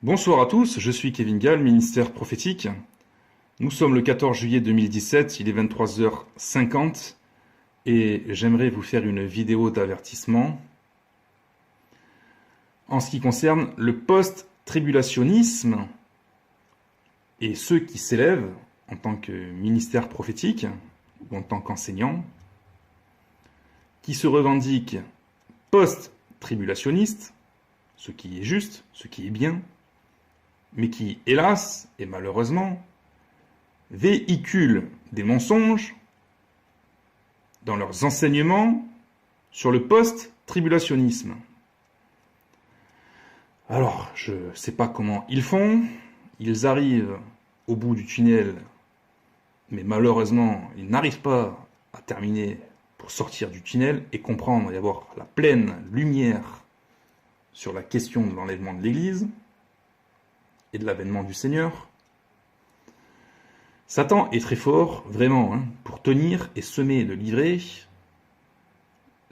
Bonsoir à tous, je suis Kevin Gall, ministère prophétique. Nous sommes le 14 juillet 2017, il est 23h50 et j'aimerais vous faire une vidéo d'avertissement en ce qui concerne le post-tribulationnisme et ceux qui s'élèvent en tant que ministère prophétique ou en tant qu'enseignants, qui se revendiquent post-tribulationnistes, ce qui est juste, ce qui est bien, mais qui, hélas et malheureusement, véhiculent des mensonges dans leurs enseignements sur le post-tribulationnisme. Alors, je ne sais pas comment ils font, ils arrivent au bout du tunnel, mais malheureusement, ils n'arrivent pas à terminer pour sortir du tunnel et comprendre et avoir la pleine lumière sur la question de l'enlèvement de l'Église et de l'avènement du Seigneur. Satan est très fort, vraiment, pour tenir et semer le livret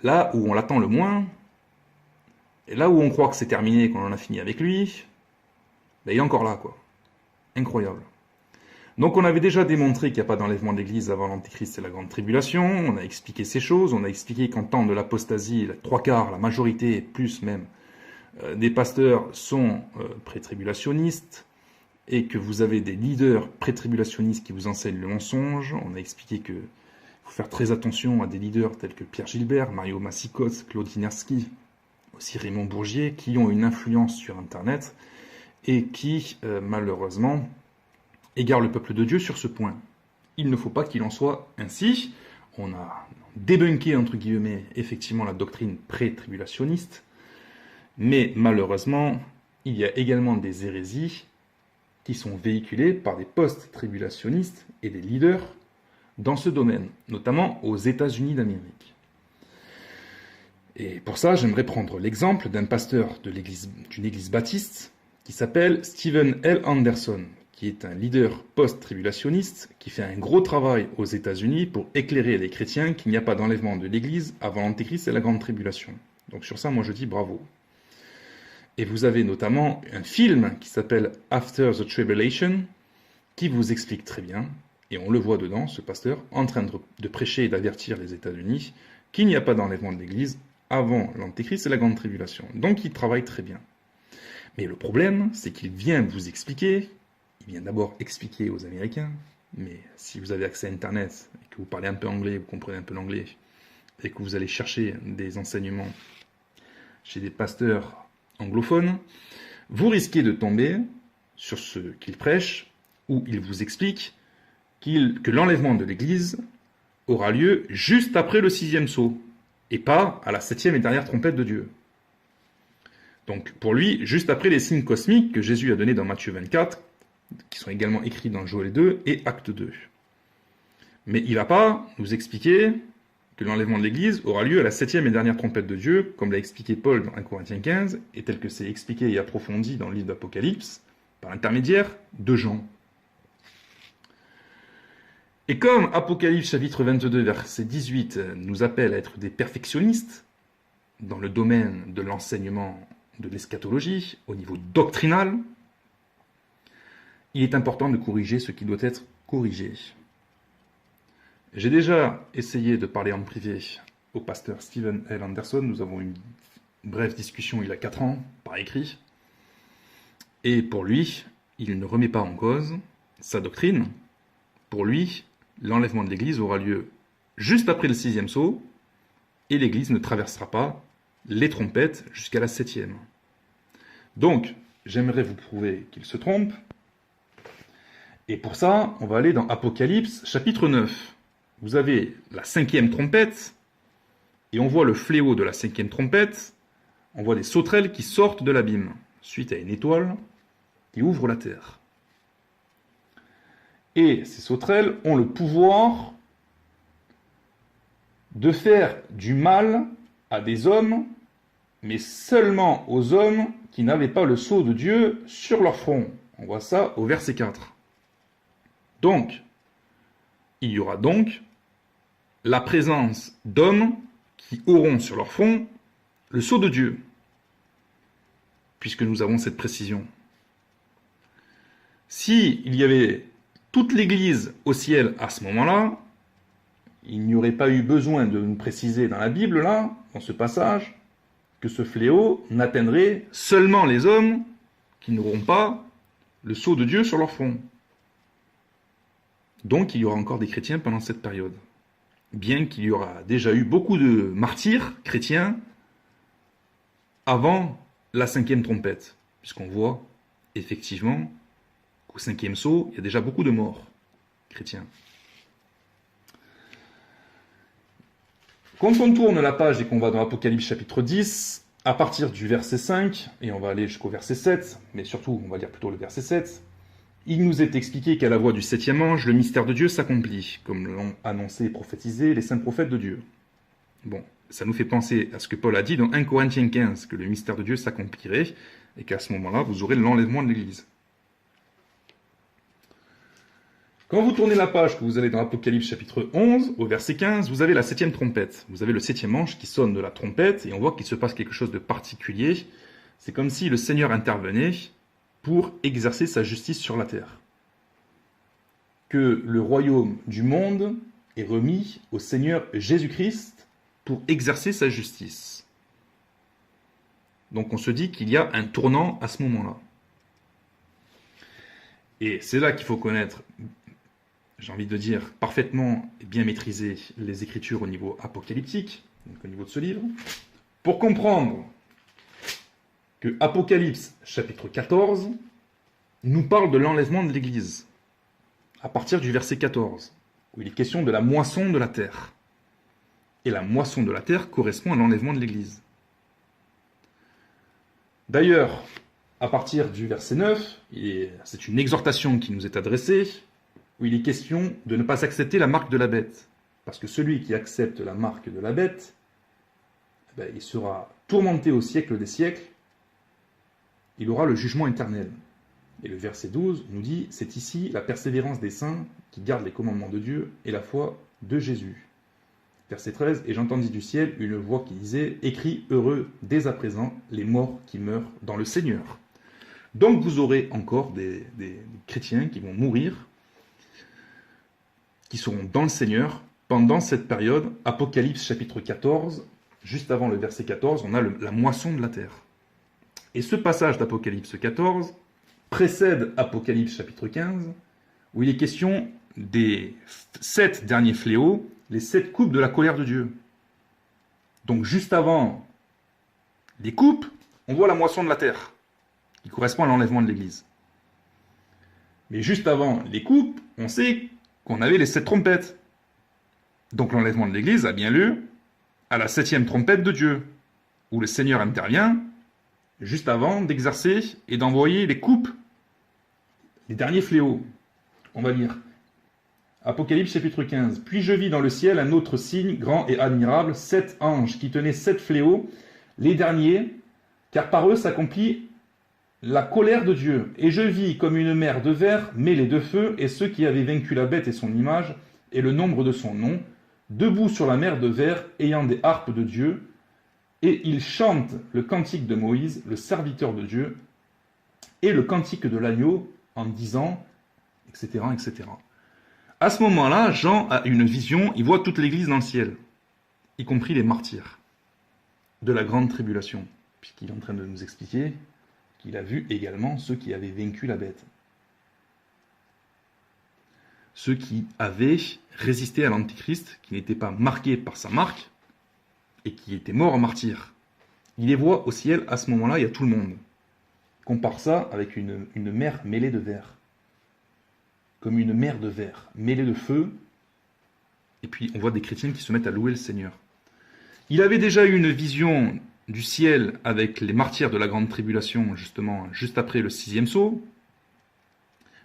là où on l'attend le moins, et là où on croit que c'est terminé, qu'on en a fini avec lui, ben il est encore là, quoi. Incroyable. Donc on avait déjà démontré qu'il n'y a pas d'enlèvement de l'Église avant l'Antéchrist et la Grande Tribulation, on a expliqué ces choses, on a expliqué qu'en temps de l'apostasie, les trois quarts, la majorité, plus même, des pasteurs sont pré-tribulationnistes, et que vous avez des leaders pré-tribulationnistes qui vous enseignent le mensonge. On a expliqué qu'il faut faire très attention à des leaders tels que Pierre Gilbert, Mario Massicos, Claude Winiarski, aussi Raymond Bourgier, qui ont une influence sur Internet et qui, malheureusement, égarent le peuple de Dieu sur ce point. Il ne faut pas qu'il en soit ainsi. On a débunké, entre guillemets, effectivement la doctrine pré-tribulationniste, mais malheureusement, il y a également des hérésies qui sont véhiculés par des post-tribulationnistes et des leaders dans ce domaine, notamment aux États-Unis d'Amérique. Et pour ça, j'aimerais prendre l'exemple d'un pasteur d'une église baptiste qui s'appelle Steven L. Anderson, qui est un leader post-tribulationniste qui fait un gros travail aux États-Unis pour éclairer les chrétiens qu'il n'y a pas d'enlèvement de l'église avant l'Antéchrist et la Grande Tribulation. Donc sur ça, moi je dis bravo. Et vous avez notamment un film qui s'appelle After the Tribulation, qui vous explique très bien, et on le voit dedans, ce pasteur, en train de prêcher et d'avertir les États-Unis qu'il n'y a pas d'enlèvement de l'Église avant l'Antéchrist et la Grande Tribulation. Donc il travaille très bien. Mais le problème, c'est qu'il vient vous expliquer, il vient d'abord expliquer aux Américains, mais si vous avez accès à Internet, et que vous parlez un peu anglais, vous comprenez un peu l'anglais, et que vous allez chercher des enseignements chez des pasteurs anglophone, vous risquez de tomber sur ce qu'il prêche, où il vous explique que l'enlèvement de l'Église aura lieu juste après le 6e sceau, et pas à la 7e et dernière trompette de Dieu. Donc pour lui, juste après les signes cosmiques que Jésus a donnés dans Matthieu 24, qui sont également écrits dans Joël 2 et Acte 2. Mais il ne va pas nous expliquer que l'enlèvement de l'Église aura lieu à la 7e et dernière trompette de Dieu, comme l'a expliqué Paul dans 1 Corinthiens 15, et tel que c'est expliqué et approfondi dans le livre d'Apocalypse, par l'intermédiaire de Jean. Et comme Apocalypse chapitre 22, verset 18, nous appelle à être des perfectionnistes dans le domaine de l'enseignement de l'eschatologie, au niveau doctrinal, il est important de corriger ce qui doit être corrigé. J'ai déjà essayé de parler en privé au pasteur Steven L. Anderson. Nous avons eu une brève discussion il y a 4 ans, par écrit. Et pour lui, il ne remet pas en cause sa doctrine. Pour lui, l'enlèvement de l'Église aura lieu juste après le 6e sceau, et l'Église ne traversera pas les trompettes jusqu'à la 7e. Donc, j'aimerais vous prouver qu'il se trompe. Et pour ça, on va aller dans Apocalypse chapitre 9. Vous avez la 5e trompette, et on voit le fléau de la 5e trompette, on voit des sauterelles qui sortent de l'abîme, suite à une étoile qui ouvre la terre. Et ces sauterelles ont le pouvoir de faire du mal à des hommes, mais seulement aux hommes qui n'avaient pas le sceau de Dieu sur leur front. On voit ça au verset 4. Donc, il y aura donc la présence d'hommes qui auront sur leur front le sceau de Dieu, puisque nous avons cette précision. Si il y avait toute l'Église au ciel à ce moment-là, il n'y aurait pas eu besoin de nous préciser dans la Bible, là, dans ce passage, que ce fléau n'atteindrait seulement les hommes qui n'auront pas le sceau de Dieu sur leur front. Donc il y aura encore des chrétiens pendant cette période. Bien qu'il y aura déjà eu beaucoup de martyrs chrétiens avant la 5e trompette, puisqu'on voit effectivement qu'au 5e sceau, il y a déjà beaucoup de morts chrétiens. Quand on tourne la page et qu'on va dans l'Apocalypse chapitre 10, à partir du verset 5, et on va aller jusqu'au verset 7, mais surtout on va lire plutôt le verset 7, il nous est expliqué qu'à la voix du 7e ange, le mystère de Dieu s'accomplit, comme l'ont annoncé et prophétisé les saints prophètes de Dieu. Bon, ça nous fait penser à ce que Paul a dit dans 1 Corinthiens 15, que le mystère de Dieu s'accomplirait, et qu'à ce moment-là, vous aurez l'enlèvement de l'Église. Quand vous tournez la page, que vous allez dans l'Apocalypse chapitre 11, au verset 15, vous avez la 7e trompette. Vous avez le 7e ange qui sonne de la trompette, et on voit qu'il se passe quelque chose de particulier. C'est comme si le Seigneur intervenait pour exercer sa justice sur la terre. Que le royaume du monde est remis au Seigneur Jésus-Christ pour exercer sa justice. Donc on se dit qu'il y a un tournant à ce moment-là. Et c'est là qu'il faut connaître, j'ai envie de dire, parfaitement et bien maîtriser les Écritures au niveau apocalyptique, donc au niveau de ce livre, pour comprendre que Apocalypse chapitre 14 nous parle de l'enlèvement de l'Église, à partir du verset 14, où il est question de la moisson de la terre. Et la moisson de la terre correspond à l'enlèvement de l'Église. D'ailleurs, à partir du verset 9, c'est une exhortation qui nous est adressée, où il est question de ne pas accepter la marque de la bête. Parce que celui qui accepte la marque de la bête, il sera tourmenté au siècle des siècles, il aura le jugement éternel. Et le verset 12 nous dit, c'est ici la persévérance des saints qui gardent les commandements de Dieu et la foi de Jésus. Verset 13, et j'entendis du ciel une voix qui disait, écris heureux dès à présent les morts qui meurent dans le Seigneur. Donc vous aurez encore des chrétiens qui vont mourir, qui seront dans le Seigneur pendant cette période. Apocalypse chapitre 14, juste avant le verset 14, on a la moisson de la terre. Et ce passage d'Apocalypse 14 précède Apocalypse chapitre 15, où il est question des 7 derniers fléaux, les 7 coupes de la colère de Dieu. Donc juste avant les coupes, on voit la moisson de la terre, qui correspond à l'enlèvement de l'Église. Mais juste avant les coupes, on sait qu'on avait les 7 trompettes. Donc l'enlèvement de l'Église a bien lieu à la 7e trompette de Dieu, où le Seigneur intervient juste avant d'exercer et d'envoyer les coupes, les derniers fléaux. On va lire Apocalypse chapitre 15. Puis je vis dans le ciel un autre signe grand et admirable, 7 anges qui tenaient 7 fléaux, les derniers, car par eux s'accomplit la colère de Dieu. Et je vis comme une mer de verre mêlée de feu, et ceux qui avaient vaincu la bête et son image, et le nombre de son nom, debout sur la mer de verre, ayant des harpes de Dieu, et ils chantent le cantique de Moïse, le serviteur de Dieu, et le cantique de l'agneau, en disant, etc., etc. À ce moment-là, Jean a une vision, il voit toute l'Église dans le ciel, y compris les martyrs de la grande tribulation, puisqu'il est en train de nous expliquer qu'il a vu également ceux qui avaient vaincu la bête. Ceux qui avaient résisté à l'Antichrist, qui n'étaient pas marqués par sa marque, et qui étaient morts en martyrs. Il les voit au ciel, à ce moment-là, il y a tout le monde. Compare ça avec une mer mêlée de verre. Comme une mer de verre, mêlée de feu, et puis on voit des chrétiens qui se mettent à louer le Seigneur. Il avait déjà eu une vision du ciel avec les martyrs de la grande tribulation, justement, juste après le 6e sceau,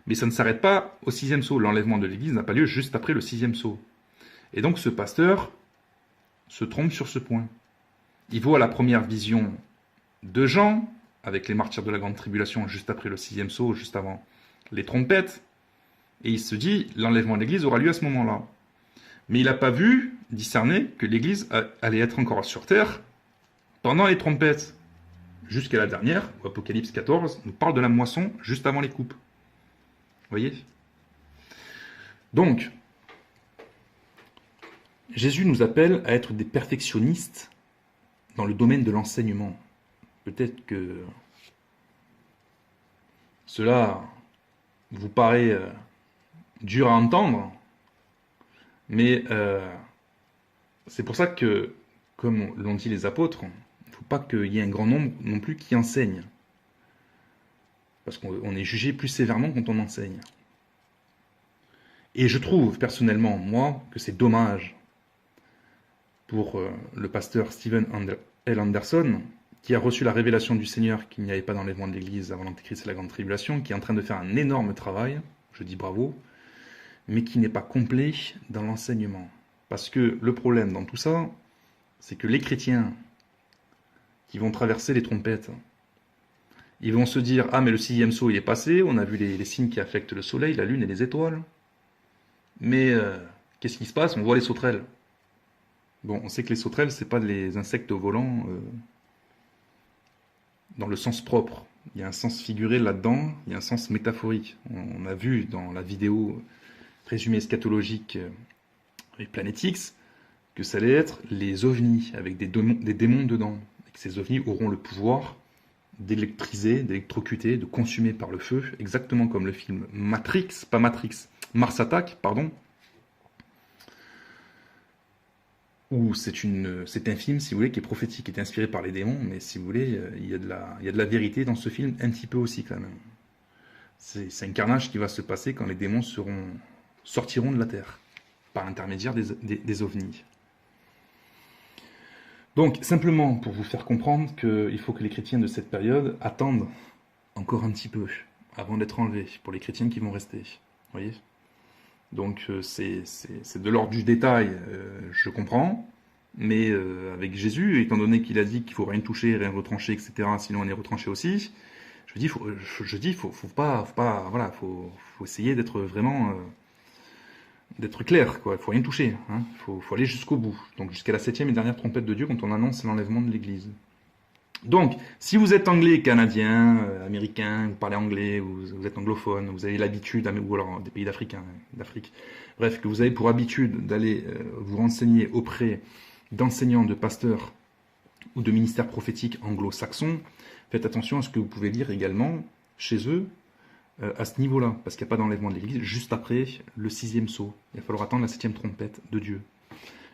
mais ça ne s'arrête pas au 6e sceau. L'enlèvement de l'Église n'a pas lieu juste après le 6e sceau. Et donc ce pasteur se trompe sur ce point. Il voit la première vision de Jean, avec les martyrs de la grande tribulation, juste après le 6e sceau, juste avant les trompettes, et il se dit, l'enlèvement de l'Église aura lieu à ce moment-là. Mais il n'a pas vu, discerné, que l'Église allait être encore sur terre pendant les trompettes, jusqu'à la dernière, où Apocalypse 14 nous parle de la moisson juste avant les coupes. voyez? Donc, Jésus nous appelle à être des perfectionnistes dans le domaine de l'enseignement. Peut-être que cela vous paraît dur à entendre, mais c'est pour ça que, comme l'ont dit les apôtres, il ne faut pas qu'il y ait un grand nombre non plus qui enseignent. Parce qu'on est jugé plus sévèrement quand on enseigne. Et je trouve personnellement, moi, que c'est dommage pour le pasteur Steven L. Anderson, qui a reçu la révélation du Seigneur qu'il n'y avait pas d'enlèvement de l'Église avant l'Antéchrist et la Grande Tribulation, qui est en train de faire un énorme travail, je dis bravo, mais qui n'est pas complet dans l'enseignement. Parce que le problème dans tout ça, c'est que les chrétiens qui vont traverser les trompettes, ils vont se dire « Ah, mais le 6e sceau, il est passé, on a vu les signes qui affectent le soleil, la lune et les étoiles. Mais qu'est-ce qui se passe? On voit les sauterelles. » Bon, on sait que les sauterelles, c'est pas des insectes volants dans le sens propre. Il y a un sens figuré là-dedans, il y a un sens métaphorique. On a vu dans la vidéo résumé eschatologique et Planet X que ça allait être les ovnis avec des démons dedans. Et que ces ovnis auront le pouvoir d'électriser, d'électrocuter, de consumer par le feu, exactement comme le film Matrix, pas Matrix, Mars Attack, pardon, où c'est un film, si vous voulez, qui est prophétique, qui est inspiré par les démons, mais si vous voulez, il y a de la vérité dans ce film, un petit peu aussi quand même. C'est un carnage qui va se passer quand les démons sortiront de la Terre, par l'intermédiaire des ovnis. Donc, simplement pour vous faire comprendre qu'il faut que les chrétiens de cette période attendent encore un petit peu avant d'être enlevés, pour les chrétiens qui vont rester. Vous voyez? Donc, c'est de l'ordre du détail, je comprends, mais avec Jésus, étant donné qu'il a dit qu'il ne faut rien toucher, rien retrancher, etc., sinon on est retranché aussi, je dis, faut pas, voilà, faut essayer d'être vraiment... d'être clair, quoi. Il faut rien toucher, hein. Faut aller jusqu'au bout. Donc jusqu'à la 7e et dernière trompette de Dieu quand on annonce l'enlèvement de l'Église. Donc, si vous êtes anglais, canadien, américain, vous parlez anglais, vous êtes anglophone, vous avez l'habitude, ou alors des pays d'Afrique, bref, que vous avez pour habitude d'aller vous renseigner auprès d'enseignants, de pasteurs ou de ministères prophétiques anglo-saxons, faites attention à ce que vous pouvez lire également chez eux, à ce niveau-là, parce qu'il n'y a pas d'enlèvement de l'Église, juste après le 6e sceau. Il va falloir attendre la 7e trompette de Dieu.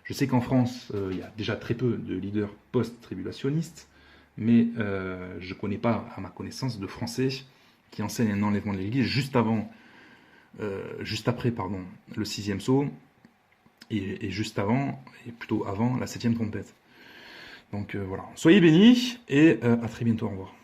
Je sais qu'en France, il y a déjà très peu de leaders post-tribulationnistes, mais je ne connais pas, à ma connaissance, de Français qui enseignent un enlèvement de l'Église juste après, le 6e sceau, et juste avant, et plutôt avant la 7e trompette. Donc voilà. Soyez bénis, et à très bientôt, au revoir.